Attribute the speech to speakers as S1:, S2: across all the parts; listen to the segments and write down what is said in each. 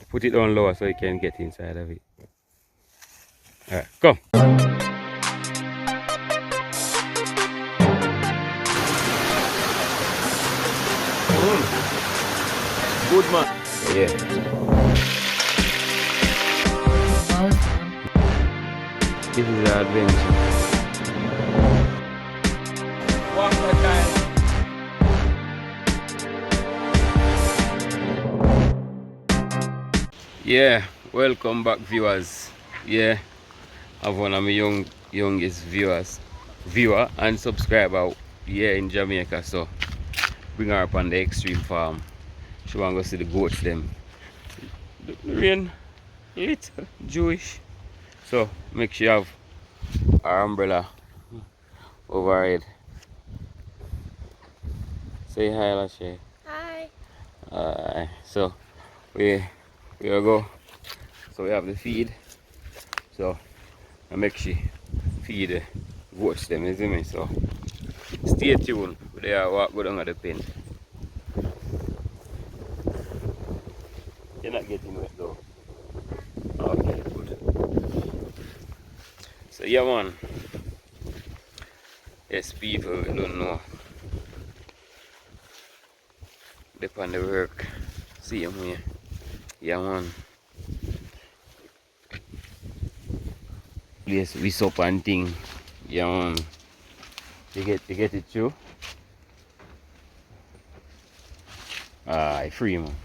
S1: Put it down lower so you can get inside of it. Alright, come. Good man. Yeah. This is the adventure. Water time. Yeah, welcome back viewers. Yeah, I have one of my youngest viewer and subscriber here in Jamaica, so bring her up on the extreme farm. She want to go see the goats them. The rain little Jewish. So make sure you have our umbrella overhead. Say hi, Lashe.
S2: Hi.
S1: So we will go. So we have the feed. So I make sure feed the goats them, you see me? So stay tuned. We are walk go down at the pen. You're not getting wet though. Okay, good. So yeah man. Yes, people we don't know. Depend on the work. See him here. Yeah man. Yes, we soap and thing. Yeah man. You get it too? Free man.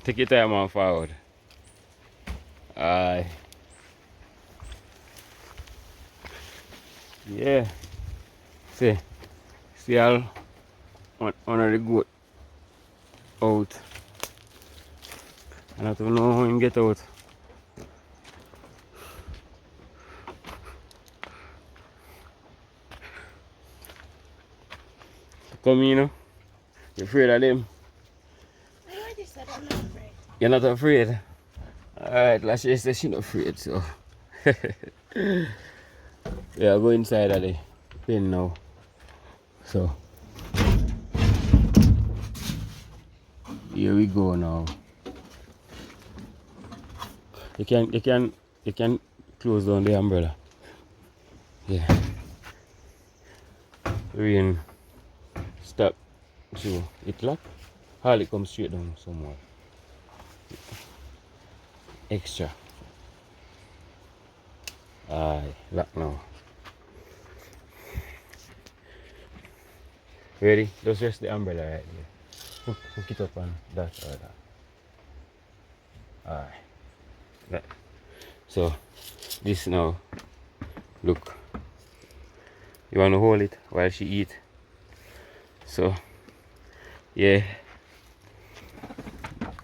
S1: Take your time on forward. Aye. Yeah. See all one of the goat out. I don't know how him get out. Come in, you know. You afraid of them?
S2: I already said I'm not afraid.
S1: You're not afraid? Alright, last year said she's not afraid, so. Yeah, go inside of the pen now. So. Here we go now. You can close down the umbrella. Yeah. Rain stop. So it lock. Hardly come straight down somewhere. Extra. Aye, lock now. Ready? Just rest the umbrella right there. Hook it up on that or that. Alright. Right. So this now, look. You wanna hold it while she eat. So yeah.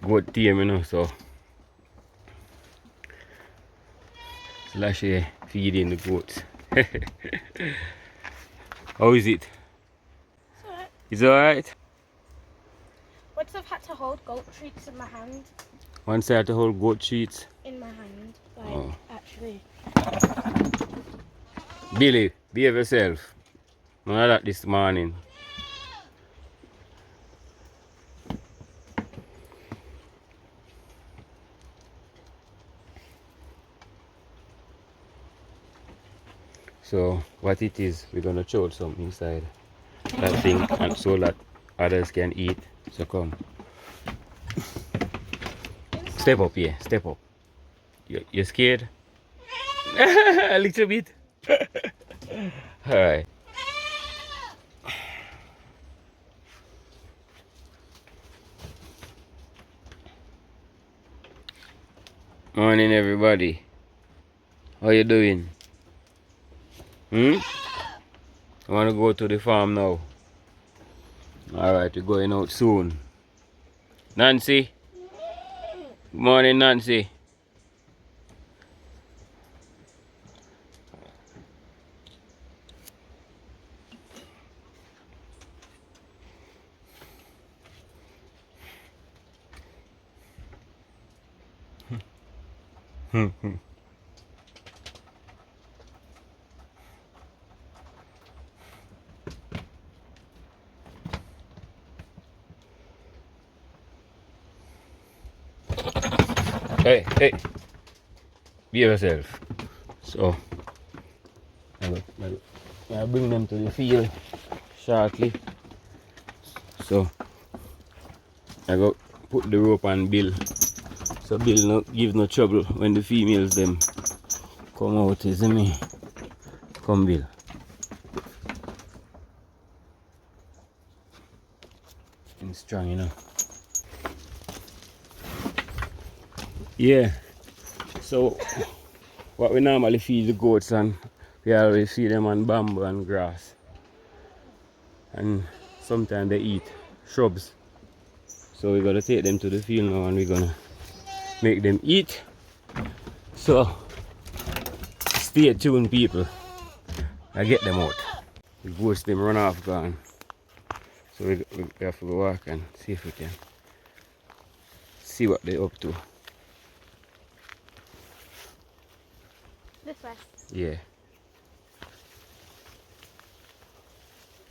S1: Goat tame, you know, so slash feeding the goats. How is it?
S2: It's alright.
S1: Is it alright?
S2: Once I've had to hold goat treats in my hand.
S1: Once I had to hold goat treats.
S2: In my hand. Like,
S1: Oh.
S2: actually.
S1: Billy, behave yourself. None of that this morning. So what it is, we're gonna throw something inside that thing and so that others can eat. So come. Step up here, step up. You're scared? A little bit. Alright. Morning everybody. How you doing? You wanna go to the farm now? Alright, we're going out soon. Nancy? Good morning, Nancy. Hey, hey, be yourself. So, I'll bring them to the field shortly. So, I go put the rope on Bill. So Bill no give no trouble when the females them come out, isn't me? Come Bill. And strong, you know. Yeah. So what we normally feed the goats and we always feed them on bamboo and grass. And sometimes they eat shrubs. So we're gonna take them to the field now and we're gonna make them eat. So stay tuned people. I get them out. The goats them run off gone. So we have to go walk and see if we can see what they're up to.
S2: This way.
S1: Yeah.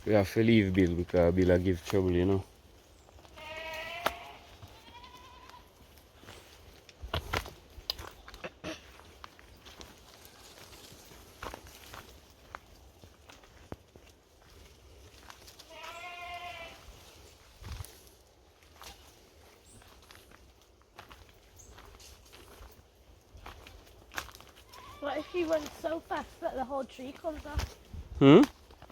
S1: We have to leave Bill because Bill will give trouble, you know.
S2: What if he runs so fast that the whole tree comes off?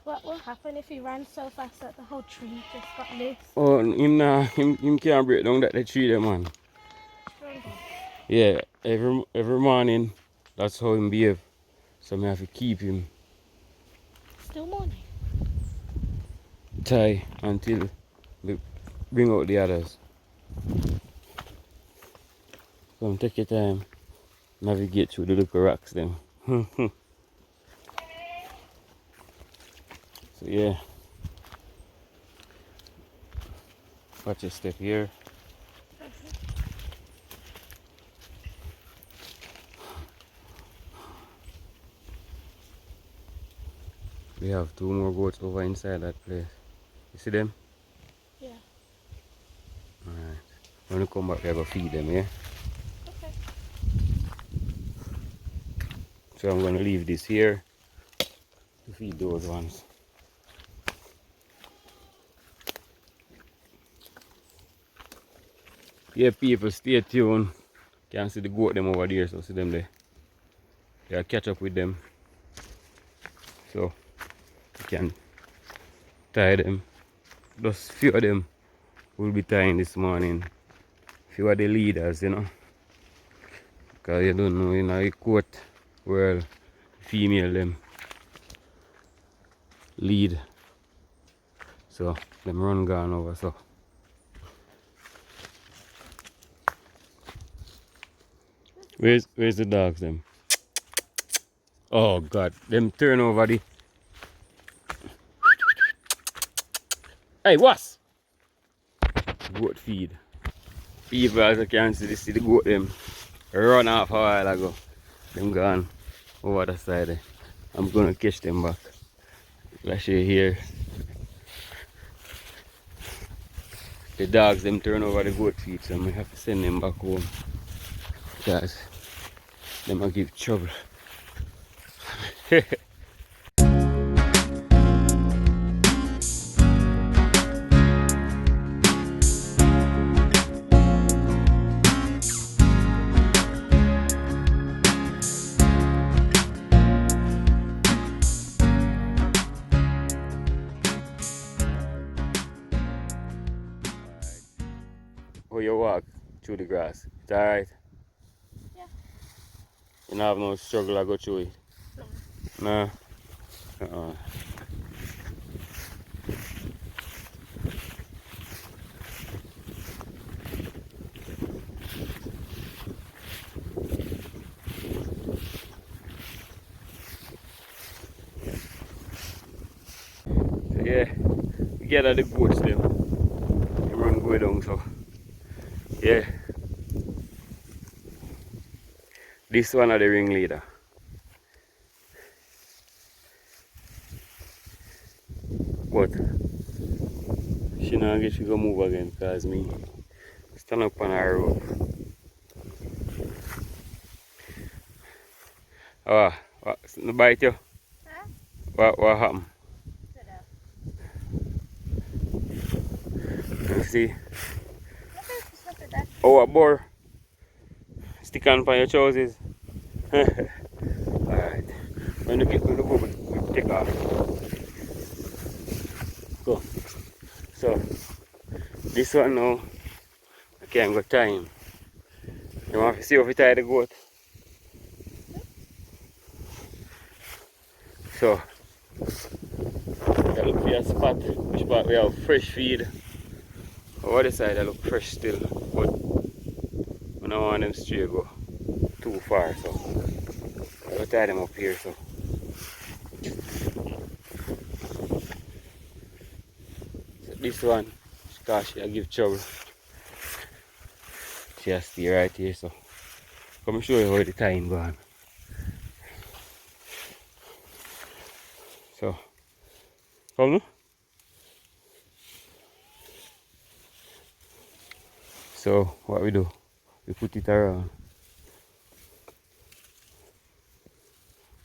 S2: What will happen if he ran so fast that the whole tree just got loose?
S1: Oh, him can't break down that the tree there, man. Yeah, every morning, that's how him behave. So I have to keep him
S2: Still morning.
S1: tied until we bring out the others. Come take your time, navigate through the little rocks then. So yeah, watch your step here. We have 2 more goats over inside that place. You see them?
S2: Yeah.
S1: Alright. When we come back, we go feed them, yeah?
S2: Okay.
S1: So I'm gonna leave this here to feed those ones. Yeah, people, stay tuned. Can see the goat them over there, so see them there. I'll catch up with them. So you can tie them. Just few of them will be tying this morning. Few of the leaders, you know. Because you don't know, you know, the goat world, female them lead. So them run gone over, so. Where's the dogs them? Oh God, them turn over the. Hey, what? Goat feed. People, as you can see the goat them run off a while ago. Them gone over the side there. I'm gonna catch them back. Let's see here. The dogs them turn over the goat feed, so I have to send them back home. Because them will give trouble. How you walk through the grass? It's alright?
S2: Yeah.
S1: You don't have no struggle to go through it? No. No? So yeah, we get at the goats them. They run go down, so yeah. This one of the ringleader. But she not get she go move again because me stand up on her rope. Oh, what? No bite you?
S2: Huh?
S1: What happened? You see? Oh, a boar. Stick on for your trousers. Alright. When you get to the go, we take off. Go. So, this one now, I can't go tie him. You want to see if we tie the goat? So, I look for a spot, which part we have fresh feed. Over the side I look fresh still, but I don't want them stray go too far, so I will tie them up here. So this one, because she give trouble, she has to stay right here. So come show you how the time gone. So come now. So what we do, we put it around.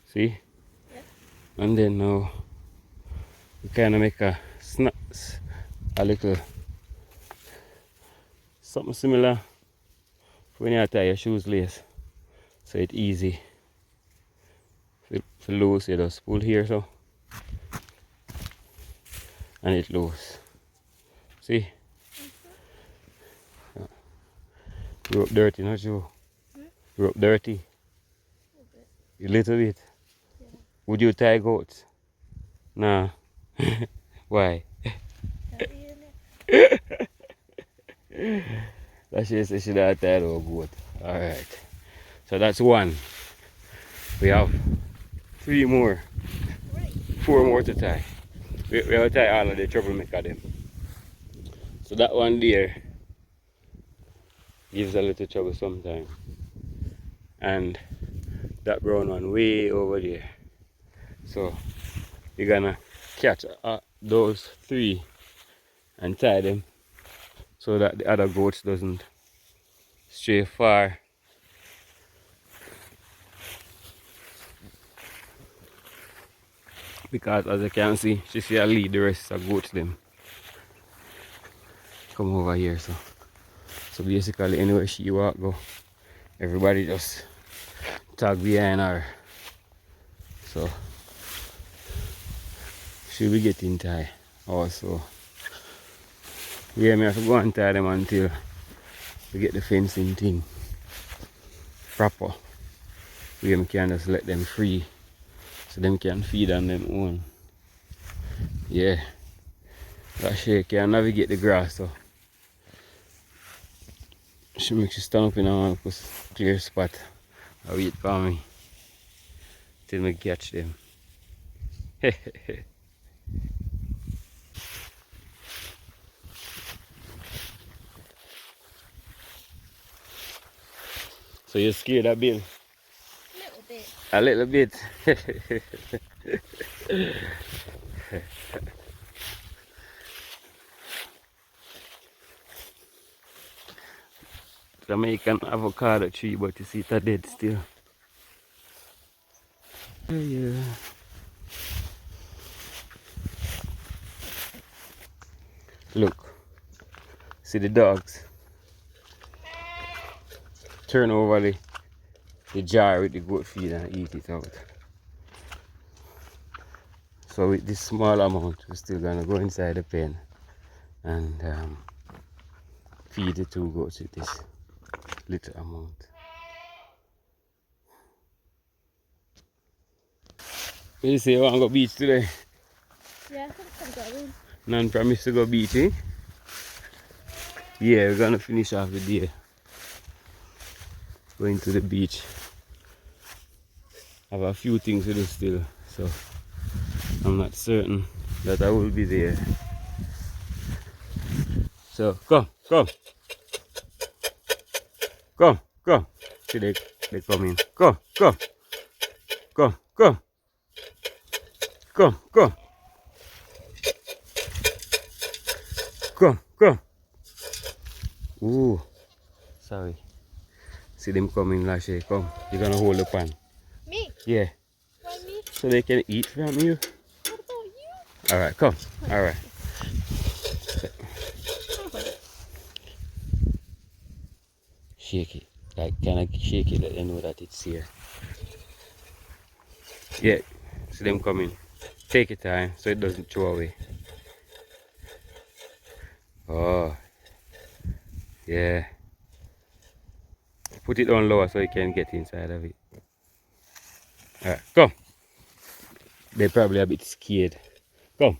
S1: See? Yeah. And then now we kind of make a snaps, a little something similar when you tie your shoes lace, so it's easy. If it's loose, you just pull here so, and it's loose. See? Rope dirty, not you. Rope dirty. A little bit. Yeah. Would you tie goats? Nah. Why? That she said she not tie no goat. Alright. So that's one. We have 3 more. 4 more to tie. We have to tie all of the troublemaker them. So that one there gives a little trouble sometimes. And that brown one way over there. So you're gonna catch those 3 and tie them so that the other goats doesn't stray far. Because as you can see, she see I lead the rest of the goats them come over here. So basically anywhere she walk go, everybody just tag behind her. So she'll be getting tied also. Yeah, me have to go and tie them until we get the fencing thing proper. We can just let them free so them can feed on them own. Yeah. That she can navigate the grass, so she makes you stand up in a clear spot and wait for me till me catch them. So you're scared of Bill? A little bit. A little bit. Jamaican avocado tree, but you see it dead still. Yeah. Look, see the dogs turn over the jar with the goat feed and eat it out. So with this small amount, we're still gonna go inside the pen and feed the 2 goats with this little amount. You say you want to go beach today?
S2: Yeah, I think I'm going.
S1: None promise to go beach, eh? Yeah, we're gonna finish off the day going to the beach. I have a few things to do still, so I'm not certain that I will be there. So come. See the They're coming. Come, come, come, come, come, come, come, come. Ooh, sorry. See them coming, Lashe. Come. You're gonna hold the pan.
S2: Me?
S1: Yeah.
S2: Why me?
S1: So they can eat from you.
S2: What about you?
S1: Alright, come. Alright. Shake it. Like, kind of shake it, let them know that it's here. Yeah. See them coming. Take your time so it doesn't throw away. Oh. Yeah. Put it on lower so you can get inside of it. Alright, come. They're probably a bit scared. Come.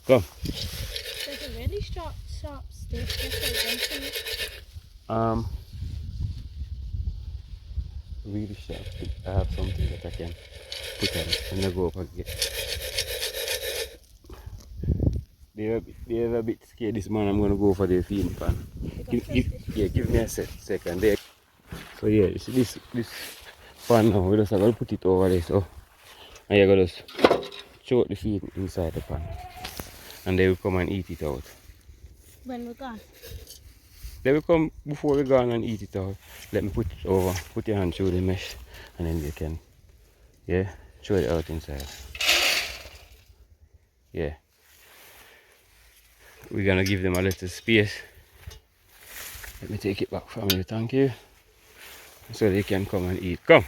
S1: Come.
S2: There's a really sharp stick.
S1: Really sharp. I have something that I can put on it and I go up again. They're a bit scared this morning. I'm gonna go for their feeding pan. Give me a second there. So yeah, you see this pan now, we just have to put it over there, so and you're gonna just choke the feed inside the pan. And they will come and eat it out.
S2: When we're gone.
S1: They will come before we're gone and eat it out. Let me put it over, put your hand through the mesh and then you can, yeah, throw it out inside. Yeah. We're gonna give them a little space. Let me take it back from you, thank you. So they can come and eat. Come.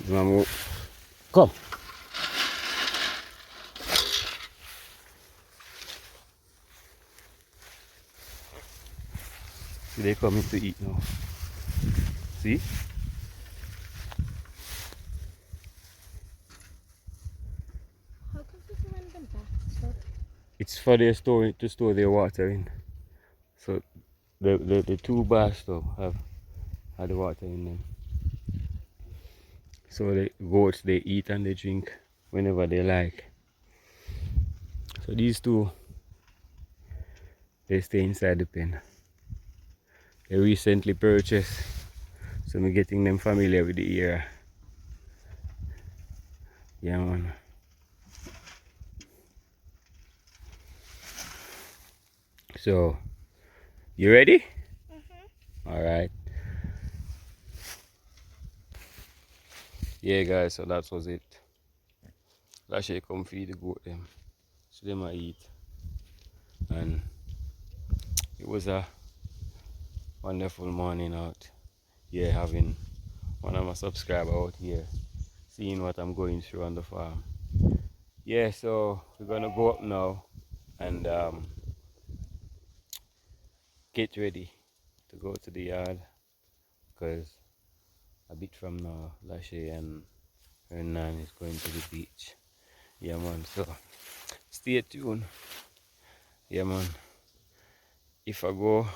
S1: Mamu. Come. See, they coming to eat now. See?
S2: How come there's a random bathtub?
S1: It's for their to store their water in. So the two bathtubs have the water in them. So the goats, they eat and they drink whenever they like. So these two, they stay inside the pen. They recently purchased, so I'm getting them familiar with the area. Yeah, man. So, you ready? Alright. Yeah, guys, so that was it. Lashe come feed the goat them. So they might eat. And it was a wonderful morning out here, having one of my subscribers out here, seeing what I'm going through on the farm. Yeah, so we're gonna go up now and get ready to go to the yard, because a bit from now Lashe and her nan is going to the beach. Yeah, man, so stay tuned. Yeah, man, if I go,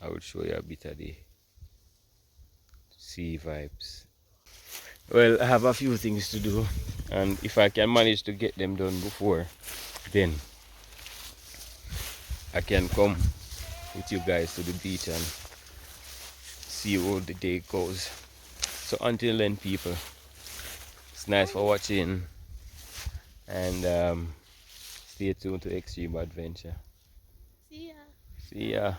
S1: I will show you a bit of the sea vibes. Well, I have a few things to do, and if I can manage to get them done before then, I can come with you guys to the beach and see how the day goes. So until then, people, it's nice for watching, and stay tuned to Extreme Adventure.
S2: See ya.
S1: See ya.